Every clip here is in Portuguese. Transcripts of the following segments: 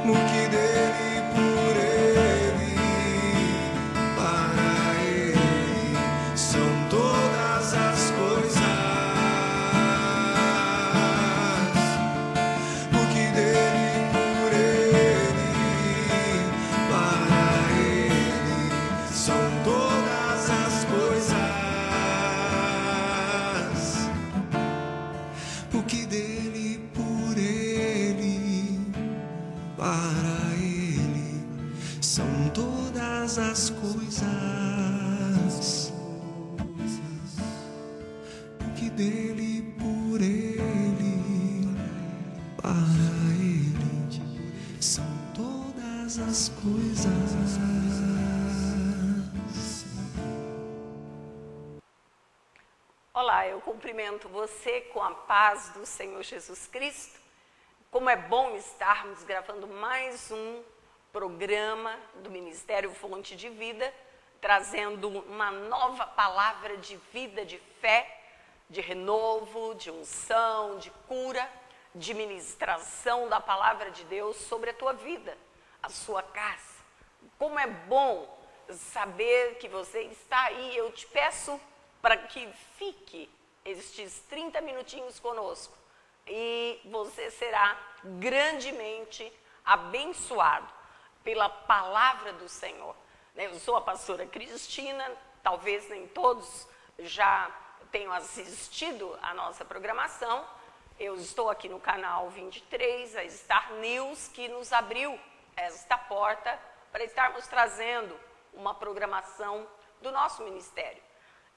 no que dele, por ele, para ele são todas as coisas. No que dele, por ele, para ele são todas as coisas. No que dele, por ele, para ele são todas as coisas. O que dele, por ele, para ele são todas as coisas. Olá, eu cumprimento você com a paz do Senhor Jesus Cristo. Como é bom estarmos gravando mais um programa do Ministério Fonte de Vida, trazendo uma nova palavra de vida, de fé, de renovo, de unção, de cura, de ministração da palavra de Deus sobre a tua vida, a sua casa. Como é bom saber que você está aí. Eu te peço para que fique estes 30 minutinhos conosco e você será grandemente abençoado pela palavra do Senhor. Eu sou a pastora Cristina, talvez nem todos já tenham assistido a nossa programação. Eu estou aqui no canal 23, a Star News, que nos abriu esta porta para estarmos trazendo uma programação do nosso ministério.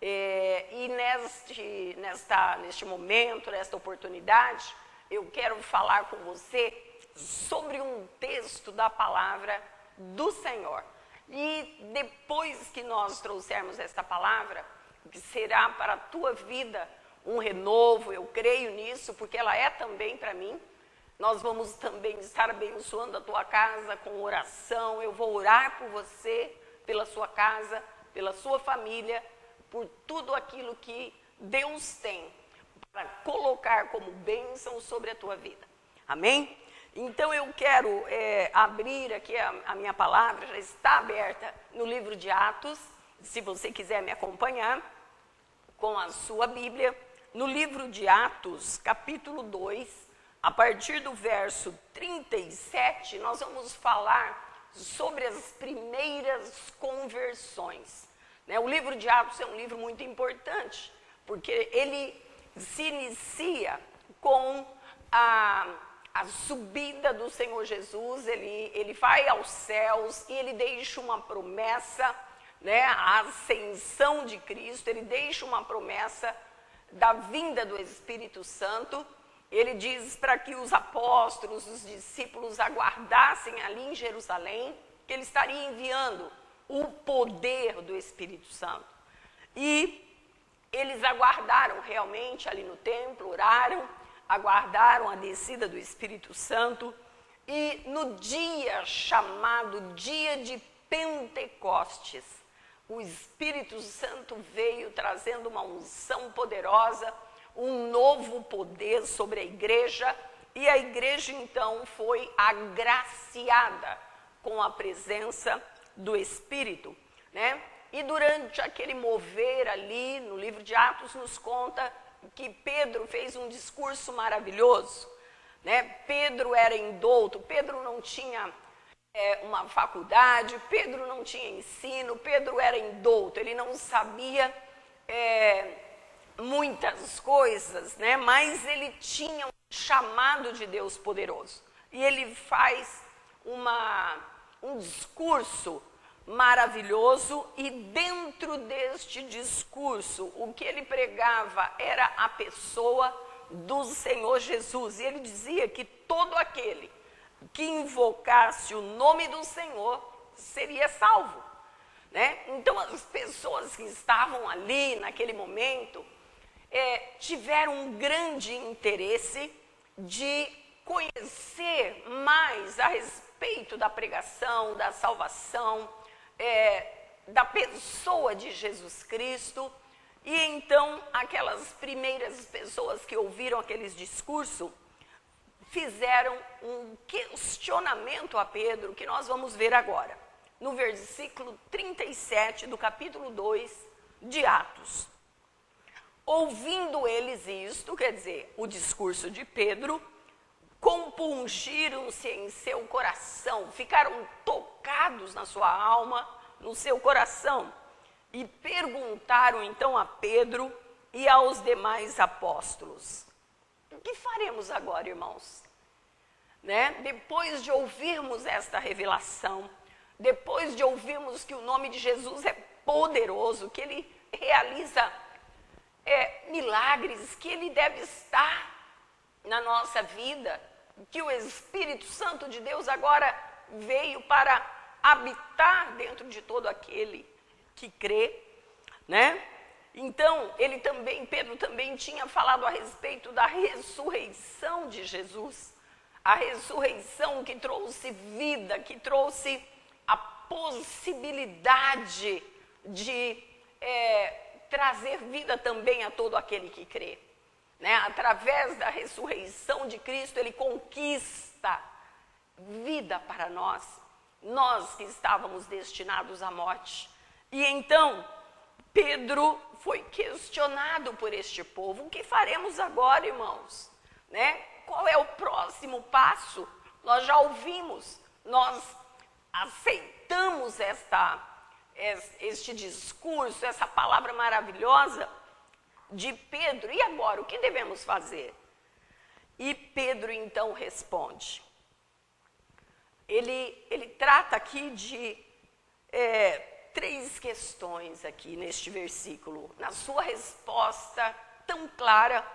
E neste momento, nesta oportunidade, eu quero falar com você sobre um texto da palavra do Senhor. E depois que nós trouxermos esta palavra, que será para a tua vida um renovo, eu creio nisso, porque ela é também para mim. Nós vamos também estar abençoando a tua casa com oração. Eu vou orar por você, pela sua casa, pela sua família, por tudo aquilo que Deus tem para colocar como bênção sobre a tua vida. Amém? Então eu quero abrir aqui a minha palavra, já está aberta no livro de Atos, se você quiser me acompanhar com a sua Bíblia, no livro de Atos, capítulo 2, a partir do verso 37, nós vamos falar sobre as primeiras conversões. O livro de Atos é um livro muito importante, porque ele se inicia com a subida do Senhor Jesus. Ele vai aos céus e ele deixa uma promessa, a ascensão de Cristo. Ele deixa uma promessa da vinda do Espírito Santo. Ele diz para que os apóstolos, os discípulos aguardassem ali em Jerusalém, que ele estaria enviando o poder do Espírito Santo. E eles aguardaram realmente ali no templo, oraram, aguardaram a descida do Espírito Santo. E no dia chamado dia de Pentecostes, o Espírito Santo veio trazendo uma unção poderosa, um novo poder sobre a igreja. E a igreja então foi agraciada com a presença do Espírito, E durante aquele mover ali, no livro de Atos nos conta que Pedro fez um discurso maravilhoso, Pedro era indouto, Pedro não tinha uma faculdade, Pedro não tinha ensino, Pedro era indouto, ele não sabia muitas coisas, mas ele tinha um chamado de Deus poderoso. E ele faz um discurso maravilhoso, e dentro deste discurso, o que ele pregava era a pessoa do Senhor Jesus. E ele dizia que todo aquele que invocasse o nome do Senhor seria salvo, Então as pessoas que estavam ali naquele momento tiveram um grande interesse de conhecer mais a respeito da pregação, da salvação, da pessoa de Jesus Cristo. E então aquelas primeiras pessoas que ouviram aqueles discursos fizeram um questionamento a Pedro, que nós vamos ver agora, no versículo 37 do capítulo 2 de Atos. Ouvindo eles isto, quer dizer, o discurso de Pedro, compungiram-se em seu coração, ficaram tocados na sua alma, no seu coração, e perguntaram então a Pedro e aos demais apóstolos: o que faremos agora, irmãos? Né? Depois de ouvirmos esta revelação, depois de ouvirmos que o nome de Jesus é poderoso, que ele realiza milagres, que ele deve estar na nossa vida, que o Espírito Santo de Deus agora veio para habitar dentro de todo aquele que crê, né? Então, Pedro também tinha falado a respeito da ressurreição de Jesus, a ressurreição que trouxe vida, que trouxe a possibilidade de trazer vida também a todo aquele que crê. Né? Através da ressurreição de Cristo, ele conquista vida para nós, nós que estávamos destinados à morte. E então, Pedro foi questionado por este povo: o que faremos agora, irmãos? Né? Qual é o próximo passo? Nós já ouvimos, nós aceitamos este discurso, essa palavra maravilhosa de Pedro. E agora, o que devemos fazer? E Pedro então responde. Ele trata aqui de 3 questões aqui neste versículo, na sua resposta tão clara,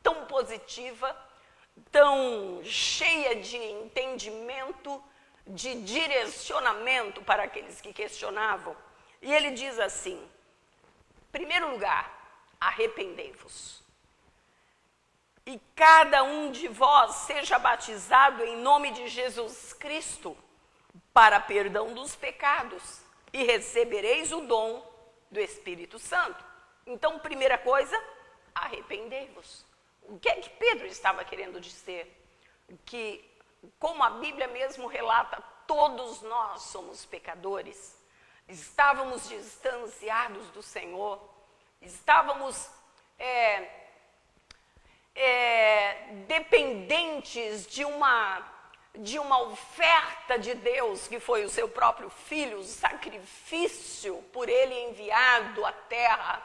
tão positiva, tão cheia de entendimento, de direcionamento para aqueles que questionavam. E ele diz assim: em primeiro lugar, arrependei-vos, e cada um de vós seja batizado em nome de Jesus Cristo para perdão dos pecados, e recebereis o dom do Espírito Santo. Então, primeira coisa, arrependei-vos. O que é que Pedro estava querendo dizer? Que, como a Bíblia mesmo relata, todos nós somos pecadores, estávamos distanciados do Senhor, estávamos dependentes de uma oferta de Deus, que foi o seu próprio Filho, o sacrifício por ele enviado à terra.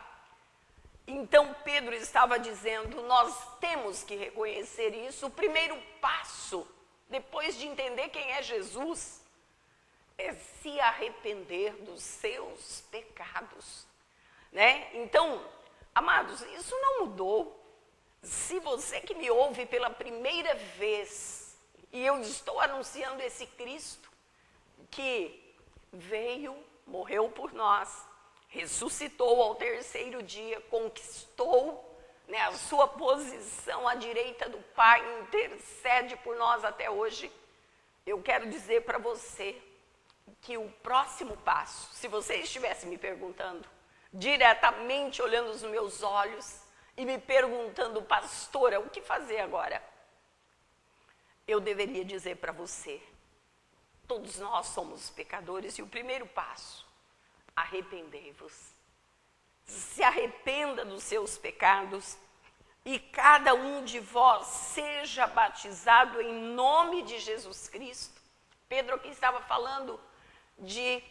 Então Pedro estava dizendo: nós temos que reconhecer isso. O primeiro passo, depois de entender quem é Jesus, é se arrepender dos seus pecados, né? Então, amados, isso não mudou. Se você que me ouve pela primeira vez, e eu estou anunciando esse Cristo que veio, morreu por nós, ressuscitou ao 3º dia, conquistou, né, a sua posição à direita do Pai, intercede por nós até hoje. Eu quero dizer para você que o próximo passo, se você estivesse me perguntando, diretamente olhando nos meus olhos e me perguntando: pastora, o que fazer agora? Eu deveria dizer para você: todos nós somos pecadores, e o primeiro passo, arrependei-vos. Se arrependa dos seus pecados, e cada um de vós seja batizado em nome de Jesus Cristo. Pedro aqui estava falando de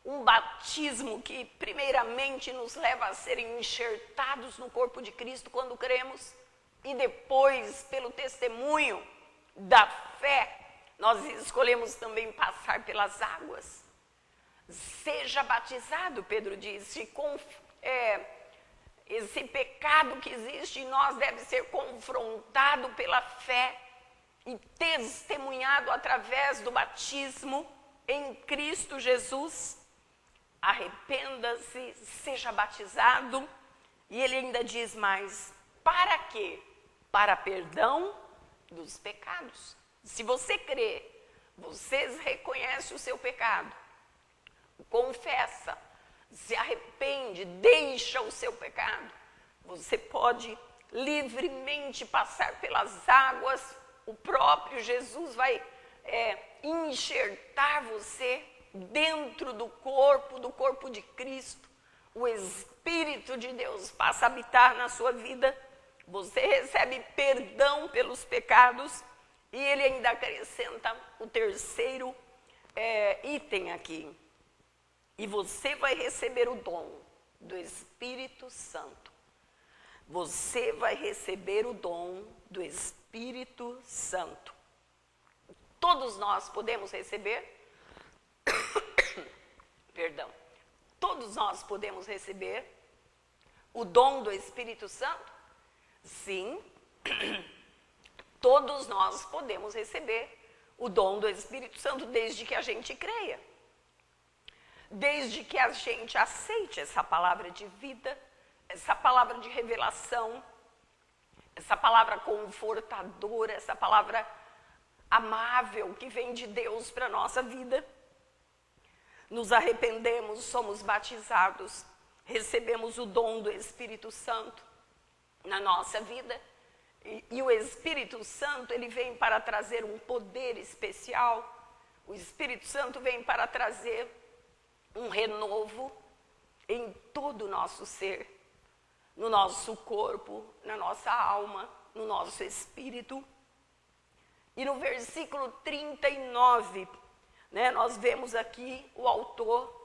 um batismo que primeiramente nos leva a serem enxertados no corpo de Cristo quando cremos, e depois, pelo testemunho da fé, nós escolhemos também passar pelas águas. Seja batizado, Pedro disse, esse pecado que existe em nós deve ser confrontado pela fé e testemunhado através do batismo em Cristo Jesus. Arrependa-se, seja batizado. E ele ainda diz mais: para quê? Para perdão dos pecados. Se você crê, você reconhece o seu pecado, confessa, se arrepende, deixa o seu pecado, você pode livremente passar pelas águas O próprio Jesus vai enxertar você dentro do corpo de Cristo. O Espírito de Deus passa a habitar na sua vida. Você recebe perdão pelos pecados. E ele ainda acrescenta o terceiro item aqui. E você vai receber o dom do Espírito Santo. Você vai receber o dom do Espírito Santo. Todos nós podemos receber? Perdão. Todos nós podemos receber o dom do Espírito Santo? Sim. Todos nós podemos receber o dom do Espírito Santo desde que a gente creia. Desde que a gente aceite essa palavra de vida, essa palavra de revelação, essa palavra confortadora, essa palavra amável que vem de Deus para a nossa vida. Nos arrependemos, somos batizados, recebemos o dom do Espírito Santo na nossa vida. E o Espírito Santo, ele vem para trazer um poder especial. O Espírito Santo vem para trazer um renovo em todo o nosso ser, no nosso corpo, na nossa alma, no nosso espírito. E no versículo 39, nós vemos aqui o autor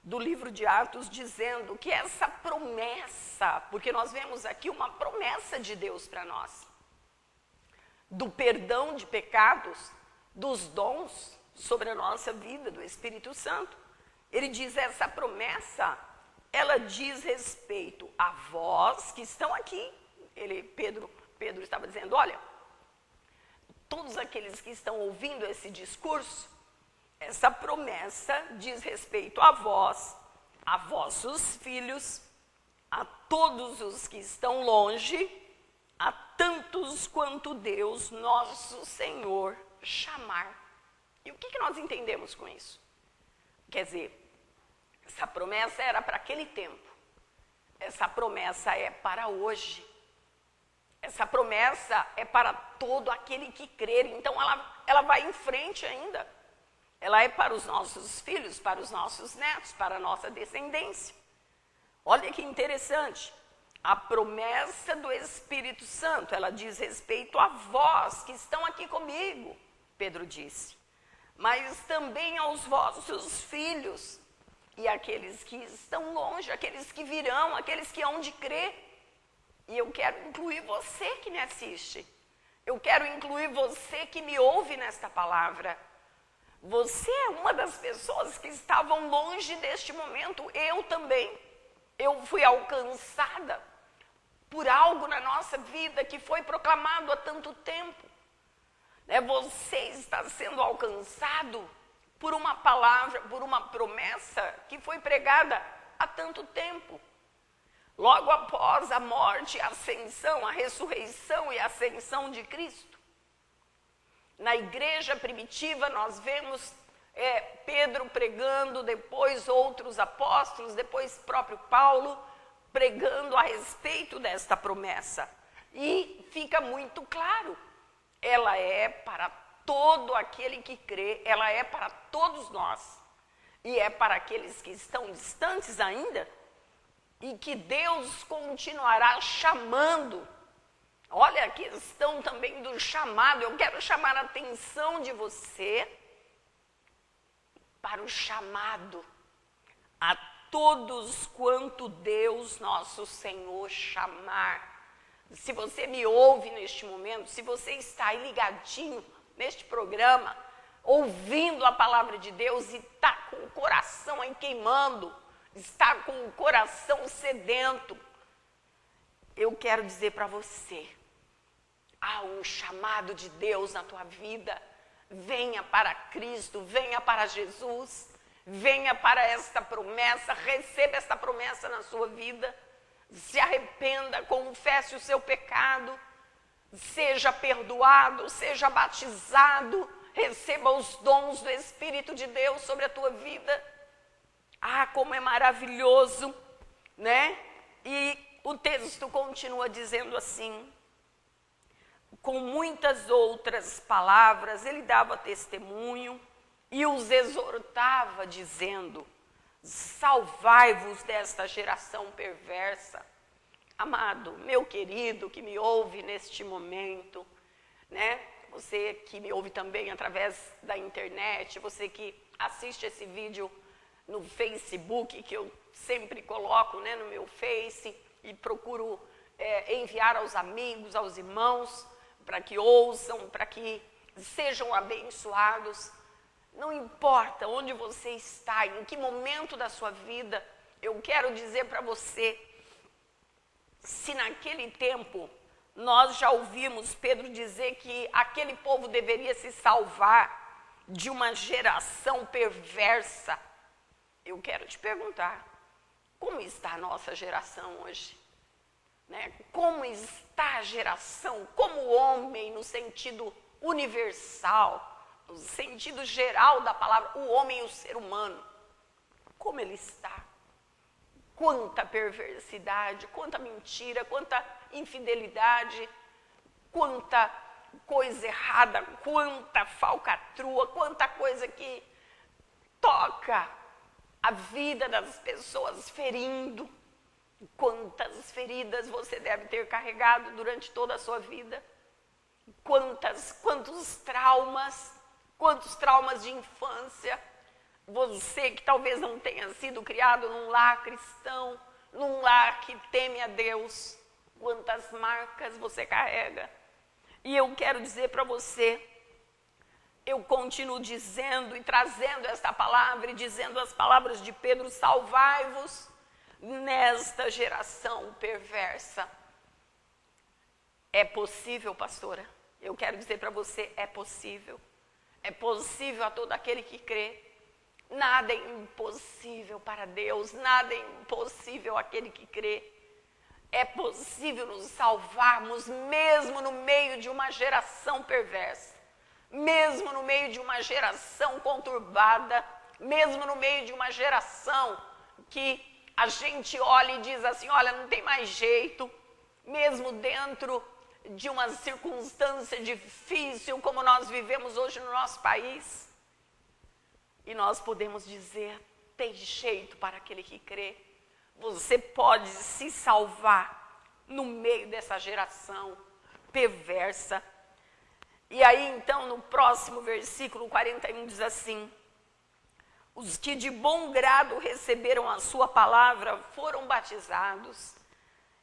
do livro de Atos dizendo que essa promessa, porque nós vemos aqui uma promessa de Deus para nós, do perdão de pecados, dos dons sobre a nossa vida, do Espírito Santo. Ele diz, essa promessa, ela diz respeito a vós que estão aqui. Pedro estava dizendo, olha, todos aqueles que estão ouvindo esse discurso, essa promessa diz respeito a vós, a vossos filhos, a todos os que estão longe, a tantos quanto Deus, nosso Senhor, chamar. E o que nós entendemos com isso? Quer dizer, essa promessa era para aquele tempo. Essa promessa é para hoje. Essa promessa é para todo aquele que crer. Então ela vai em frente ainda. Ela é para os nossos filhos, para os nossos netos, para a nossa descendência. Olha que interessante. A promessa do Espírito Santo, ela diz respeito a vós que estão aqui comigo, Pedro disse. Mas também aos vossos filhos e aqueles que estão longe, aqueles que virão, aqueles que hão de crer. E eu quero incluir você que me assiste. Eu quero incluir você que me ouve nesta palavra. Você é uma das pessoas que estavam longe deste momento. Eu também. Eu fui alcançada por algo na nossa vida que foi proclamado há tanto tempo. Você está sendo alcançado por uma palavra, por uma promessa que foi pregada há tanto tempo. Logo após a morte, a ascensão, a ressurreição e a ascensão de Cristo. Na igreja primitiva nós vemos Pedro pregando, depois outros apóstolos, depois próprio Paulo pregando a respeito desta promessa. E fica muito claro, ela é para todo aquele que crê, ela é para todos nós. E é para aqueles que estão distantes ainda e que Deus continuará chamando. Olha a questão também do chamado. Eu quero chamar a atenção de você para o chamado a todos quanto Deus nosso Senhor chamar. Se você me ouve neste momento, se você está aí ligadinho neste programa, ouvindo a palavra de Deus e está com o coração aí queimando, está com o coração sedento, eu quero dizer para você, há um chamado de Deus na tua vida. Venha para Cristo, venha para Jesus, venha para esta promessa, receba esta promessa na sua vida, se arrependa, confesse o seu pecado, seja perdoado, seja batizado, receba os dons do Espírito de Deus sobre a tua vida. Ah, como é maravilhoso, né? E o texto continua dizendo assim, com muitas outras palavras, ele dava testemunho e os exortava, dizendo: salvai-vos desta geração perversa. Amado, meu querido que me ouve neste momento, né? Você que me ouve também através da internet, você que assiste esse vídeo no Facebook, que eu sempre coloco, né, no meu Face, e procuro enviar aos amigos, aos irmãos, para que ouçam, para que sejam abençoados. Não importa onde você está, em que momento da sua vida, eu quero dizer para você, se naquele tempo nós já ouvimos Pedro dizer que aquele povo deveria se salvar de uma geração perversa, eu quero te perguntar, como está a nossa geração hoje? Né? Como está a geração, como o homem no sentido universal, no sentido geral da palavra, o homem e o ser humano, como ele está? Quanta perversidade, quanta mentira, quanta infidelidade, quanta coisa errada, quanta falcatrua, quanta coisa que toca a vida das pessoas, ferindo. Quantas feridas você deve ter carregado durante toda a sua vida? Quantos traumas de infância? Você que talvez não tenha sido criado num lar cristão, num lar que teme a Deus, quantas marcas você carrega? E eu quero dizer para você, eu continuo dizendo e trazendo esta palavra e dizendo as palavras de Pedro: salvai-vos nesta geração perversa. É possível, pastora? Eu quero dizer para você, é possível. É possível a todo aquele que crê. Nada é impossível para Deus, nada é impossível àquele que crê. É possível nos salvarmos mesmo no meio de uma geração perversa, mesmo no meio de uma geração conturbada, mesmo no meio de uma geração que a gente olha e diz assim: olha, não tem mais jeito, mesmo dentro de uma circunstância difícil como nós vivemos hoje no nosso país. E nós podemos dizer: tem jeito para aquele que crê. Você pode se salvar no meio dessa geração perversa. E aí então no próximo versículo 41 diz assim: os que de bom grado receberam a sua palavra foram batizados,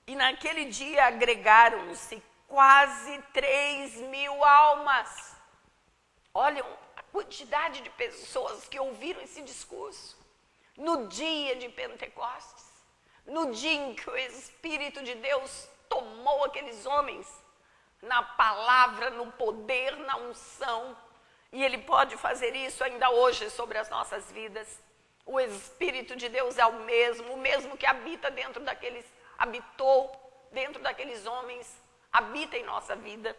e naquele dia agregaram-se quase 3.000 almas. Olha a quantidade de pessoas que ouviram esse discurso no dia de Pentecostes, no dia em que o Espírito de Deus tomou aqueles homens, na palavra, no poder, na unção. E Ele pode fazer isso ainda hoje sobre as nossas vidas. O Espírito de Deus é o mesmo que habita habitou dentro daqueles homens, habita em nossa vida.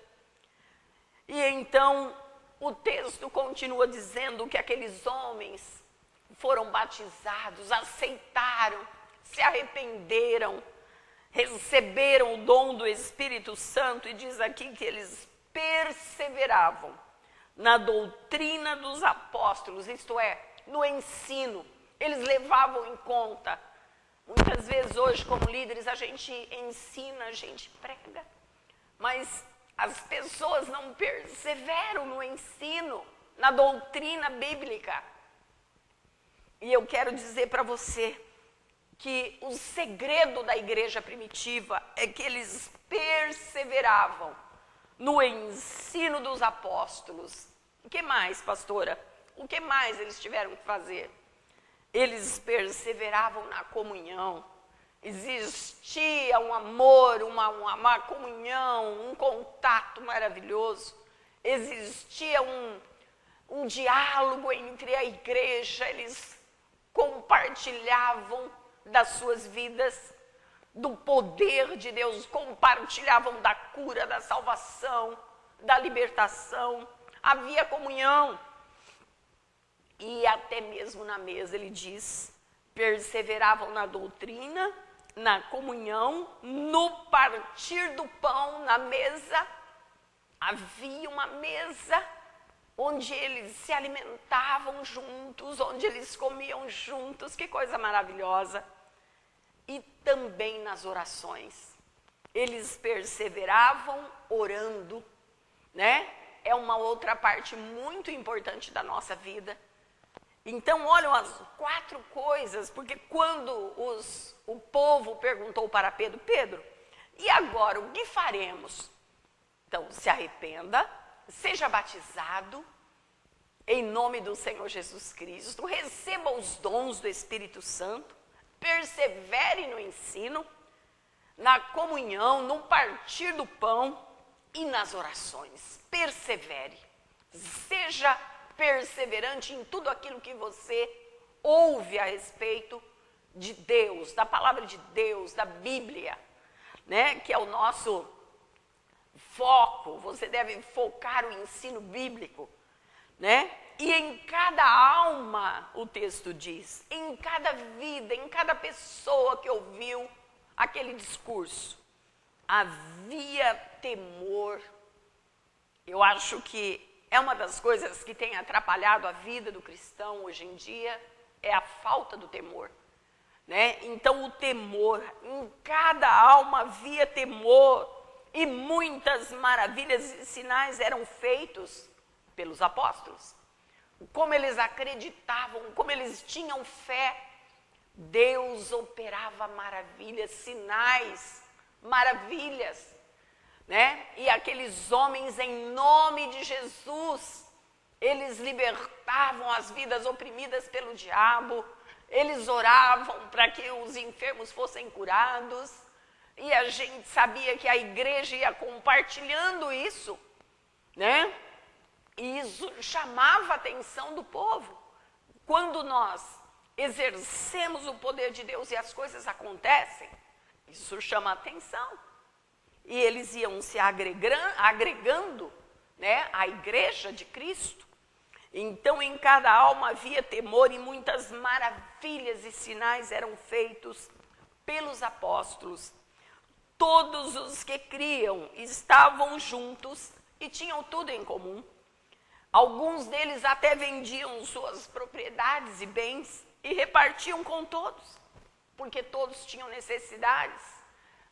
E então o texto continua dizendo que aqueles homens foram batizados, aceitaram, se arrependeram, receberam o dom do Espírito Santo, e diz aqui que eles perseveravam na doutrina dos apóstolos, isto é, no ensino. Eles levavam em conta. Muitas vezes hoje, como líderes, a gente ensina, a gente prega, mas as pessoas não perseveram no ensino, na doutrina bíblica. E eu quero dizer para você que o segredo da igreja primitiva é que eles perseveravam no ensino dos apóstolos. O que mais, pastora? O que mais eles tiveram que fazer? Eles perseveravam na comunhão. Existia um amor, uma comunhão, um contato maravilhoso. Existia um diálogo entre a igreja. Eles compartilhavam das suas vidas, do poder de Deus, compartilhavam da cura, da salvação, da libertação. Havia comunhão. E até mesmo na mesa, ele diz, perseveravam na doutrina, na comunhão, no partir do pão, na mesa. havia uma mesa onde eles se alimentavam juntos, onde eles comiam juntos, que coisa maravilhosa. E também nas orações. Eles perseveravam orando, né? É uma outra parte muito importante da nossa vida. Então, olham as 4 coisas, porque quando o povo perguntou para Pedro, Pedro, e agora o que faremos? Então, se arrependa, seja batizado em nome do Senhor Jesus Cristo, receba os dons do Espírito Santo, persevere no ensino, na comunhão, no partir do pão e nas orações. Persevere, seja perseverante em tudo aquilo que você ouve a respeito de Deus, da palavra de Deus, da Bíblia, né? Que é o nosso foco. Você deve focar o ensino bíblico, né? E em cada alma, o texto diz, em cada vida, em cada pessoa que ouviu aquele discurso, havia temor. Eu acho que é uma das coisas que tem atrapalhado a vida do cristão hoje em dia, é a falta do temor, né? Então o temor, em cada alma havia temor, e muitas maravilhas e sinais eram feitos pelos apóstolos. Como eles acreditavam, como eles tinham fé, Deus operava maravilhas, sinais, maravilhas, né? E aqueles homens, em nome de Jesus, eles libertavam as vidas oprimidas pelo diabo, eles oravam para que os enfermos fossem curados, e a gente sabia que a igreja ia compartilhando isso, né? E isso chamava a atenção do povo. Quando nós exercemos o poder de Deus e as coisas acontecem, isso chama a atenção. E eles iam se agregando, né, à igreja de Cristo. Então, em cada alma havia temor, e muitas maravilhas e sinais eram feitos pelos apóstolos. Todos os que criam estavam juntos e tinham tudo em comum. Alguns deles até vendiam suas propriedades e bens e repartiam com todos, porque todos tinham necessidades.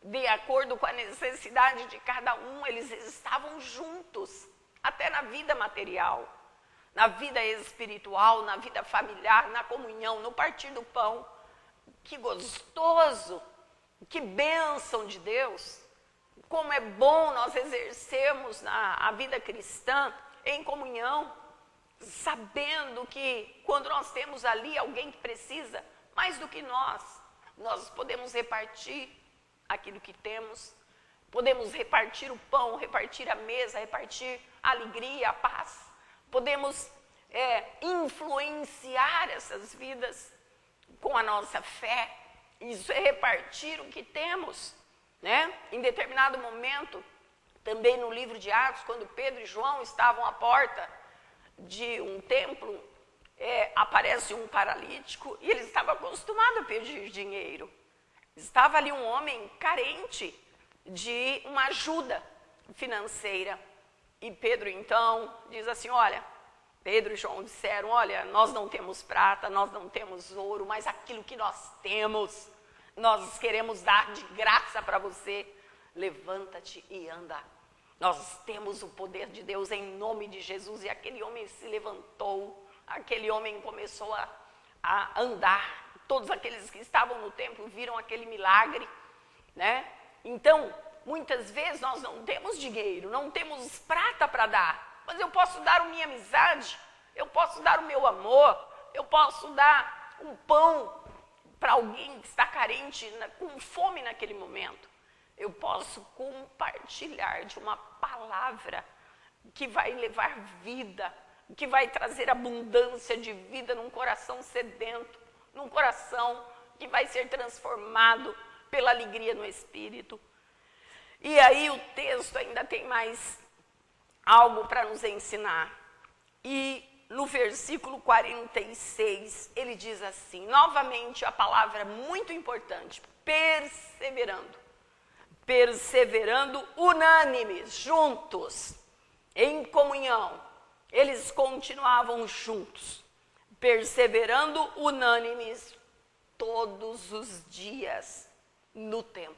De acordo com a necessidade de cada um, eles estavam juntos, até na vida material, na vida espiritual, na vida familiar, na comunhão, no partir do pão. Que gostoso, que bênção de Deus. Como é bom nós exercermos a vida cristã em comunhão, sabendo que quando nós temos ali alguém que precisa, mais do que nós podemos repartir aquilo que temos, podemos repartir o pão, repartir a mesa, repartir a alegria, a paz, podemos influenciar essas vidas com a nossa fé. Isso é repartir o que temos, né? Em determinado momento, também no livro de Atos, quando Pedro e João estavam à porta de um templo, aparece um paralítico e ele estava acostumado a pedir dinheiro. Estava ali um homem carente de uma ajuda financeira. E Pedro então diz assim, olha, Pedro e João disseram, olha, nós não temos prata, nós não temos ouro, mas aquilo que nós temos, nós queremos dar de graça para você. Levanta-te e anda. Nós temos o poder de Deus em nome de Jesus. E aquele homem se levantou, aquele homem começou a andar. Todos aqueles que estavam no templo viram aquele milagre, né? Então, muitas vezes nós não temos dinheiro, não temos prata para dar, mas eu posso dar a minha amizade, eu posso dar o meu amor, eu posso dar um pão para alguém que está carente, com fome naquele momento. Eu posso compartilhar de uma palavra que vai levar vida, que vai trazer abundância de vida num coração sedento, num coração que vai ser transformado pela alegria no Espírito. E aí o texto ainda tem mais algo para nos ensinar. E no versículo 46, ele diz assim, novamente a palavra muito importante, perseverando. Perseverando unânimes, juntos. em comunhão, eles continuavam juntos, perseverando unânimes todos os dias no templo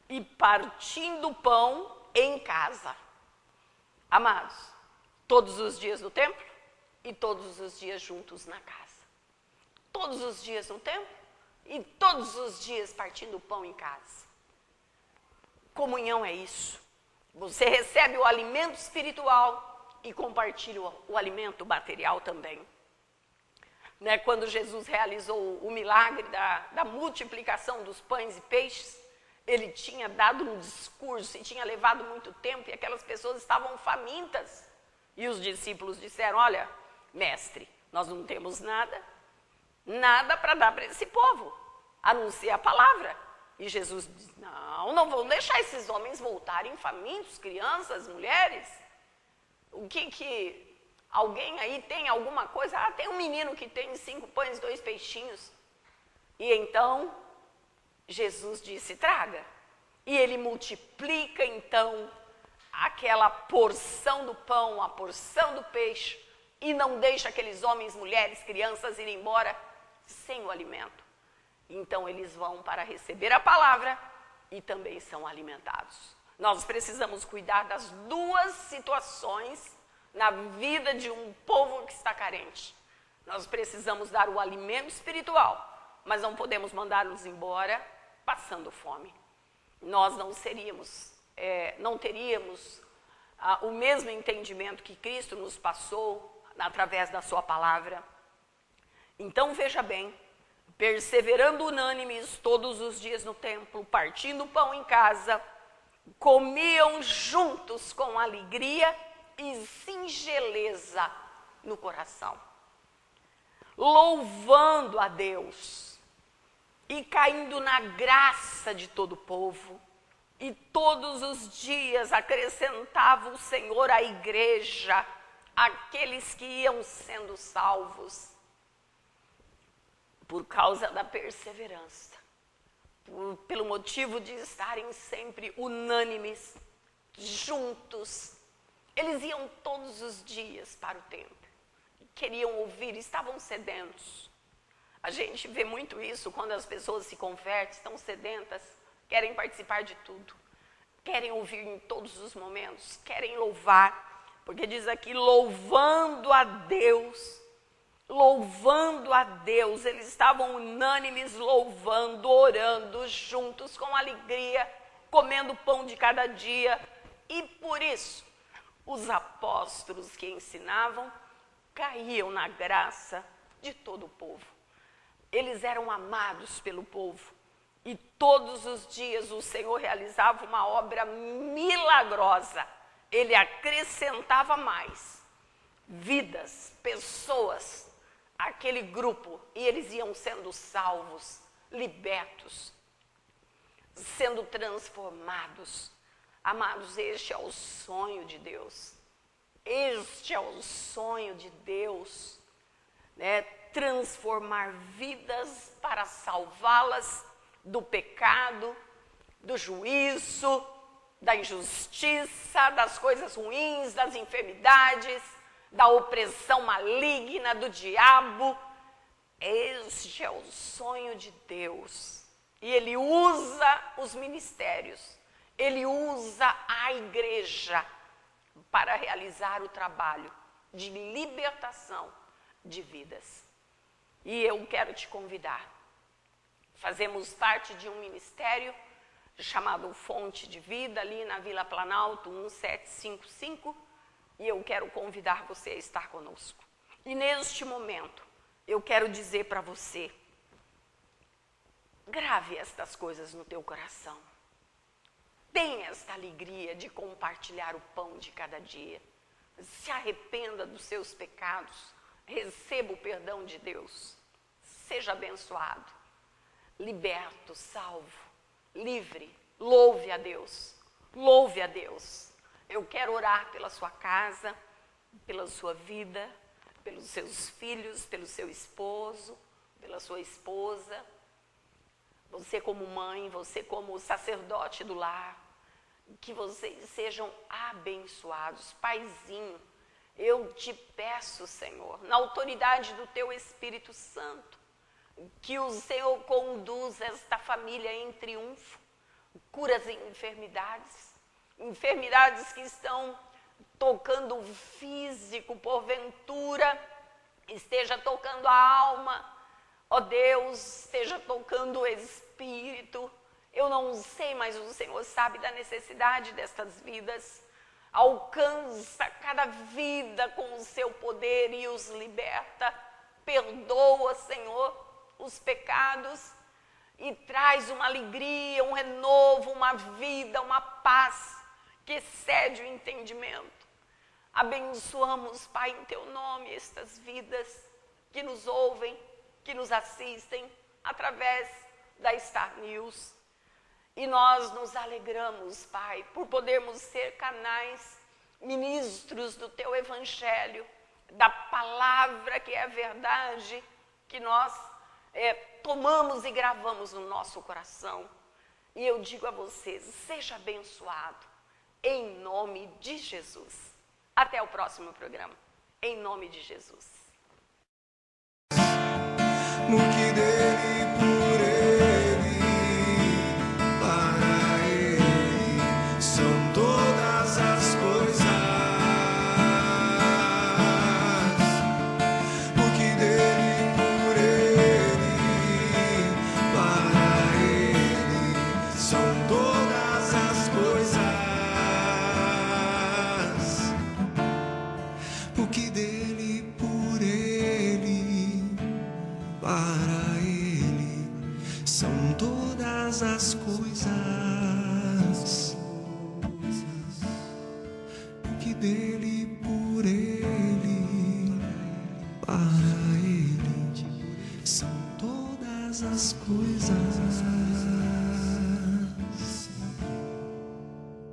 e partindo pão em casa. Amados, todos os dias no templo e todos os dias juntos na casa. Todos os dias no templo e todos os dias partindo pão em casa. Comunhão é isso. Você recebe o alimento espiritual e compartilha o alimento material também. Né? Quando Jesus realizou o milagre da multiplicação dos pães e peixes, ele tinha dado um discurso e tinha levado muito tempo e aquelas pessoas estavam famintas. E os discípulos disseram, olha, mestre, nós não temos nada para dar para esse povo, a não ser a palavra. E Jesus disse, não vão deixar esses homens voltarem famintos, crianças, mulheres. O que alguém aí tem alguma coisa? Ah, tem um menino que tem 5 pães e 2 peixinhos. E então, Jesus disse, traga. E ele multiplica então aquela porção do pão, a porção do peixe, e não deixa aqueles homens, mulheres, crianças irem embora sem o alimento. Então eles vão para receber a palavra e também são alimentados. Nós precisamos cuidar das duas situações na vida de um povo que está carente. Nós precisamos dar o alimento espiritual, mas não podemos mandá-los embora passando fome. Nós não teríamos o mesmo entendimento que Cristo nos passou através da sua palavra. Então veja bem, perseverando unânimes todos os dias no templo, partindo o pão em casa, comiam juntos com alegria e singeleza no coração, louvando a Deus e caindo na graça de todo o povo. E todos os dias acrescentava o Senhor à igreja aqueles que iam sendo salvos. Por causa da perseverança, pelo motivo de estarem sempre unânimes, juntos. Eles iam todos os dias para o templo, queriam ouvir, estavam sedentos. A gente vê muito isso quando as pessoas se convertem, estão sedentas, querem participar de tudo, querem ouvir em todos os momentos, querem louvar, porque diz aqui, louvando a Deus, eles estavam unânimes, louvando, orando, juntos, com alegria, comendo pão de cada dia. E por isso, os apóstolos que ensinavam caíam na graça de todo o povo. Eles eram amados pelo povo. E todos os dias o Senhor realizava uma obra milagrosa. Ele acrescentava mais vidas, pessoas, aquele grupo, e eles iam sendo salvos, libertos, sendo transformados. Amados, este é o sonho de Deus. Este é o sonho de Deus, né? Transformar vidas para salvá-las do pecado, do juízo, da injustiça, das coisas ruins, das enfermidades, da opressão maligna do diabo. Este é o sonho de Deus. E Ele usa os ministérios, Ele usa a igreja para realizar o trabalho de libertação de vidas. E eu quero te convidar. Fazemos parte de um ministério chamado Fonte de Vida, ali na Vila Planalto 1755, e eu quero convidar você a estar conosco. E neste momento, eu quero dizer para você, grave estas coisas no teu coração. Tenha esta alegria de compartilhar o pão de cada dia. Se arrependa dos seus pecados, receba o perdão de Deus. Seja abençoado, liberto, salvo, livre. Louve a Deus, louve a Deus. Eu quero orar pela sua casa, pela sua vida, pelos seus filhos, pelo seu esposo, pela sua esposa. Você como mãe, você como sacerdote do lar, que vocês sejam abençoados. Paizinho, eu te peço, Senhor, na autoridade do teu Espírito Santo, que o Senhor conduza esta família em triunfo, cura as enfermidades que estão tocando o físico, porventura, esteja tocando a alma, ó Deus, esteja tocando o espírito. Eu não sei, mas o Senhor sabe da necessidade destas vidas. Alcança cada vida com o seu poder e os liberta. Perdoa, Senhor, os pecados e traz uma alegria, um renovo, uma vida, uma paz que excede o entendimento. Abençoamos, Pai, em teu nome, estas vidas que nos ouvem, que nos assistem através da Star News. E nós nos alegramos, Pai, por podermos ser canais, ministros do teu evangelho, da palavra que é a verdade, que nós tomamos e gravamos no nosso coração. E eu digo a vocês, seja abençoado, em nome de Jesus. Até o próximo programa, em nome de Jesus. No que dele, por ele, para ele, são todas as coisas. No que dele, por ele, para ele, são todas as coisas. Porque dele, por ele, para ele, são todas as coisas. Porque dele, por ele, para ele, são todas as coisas.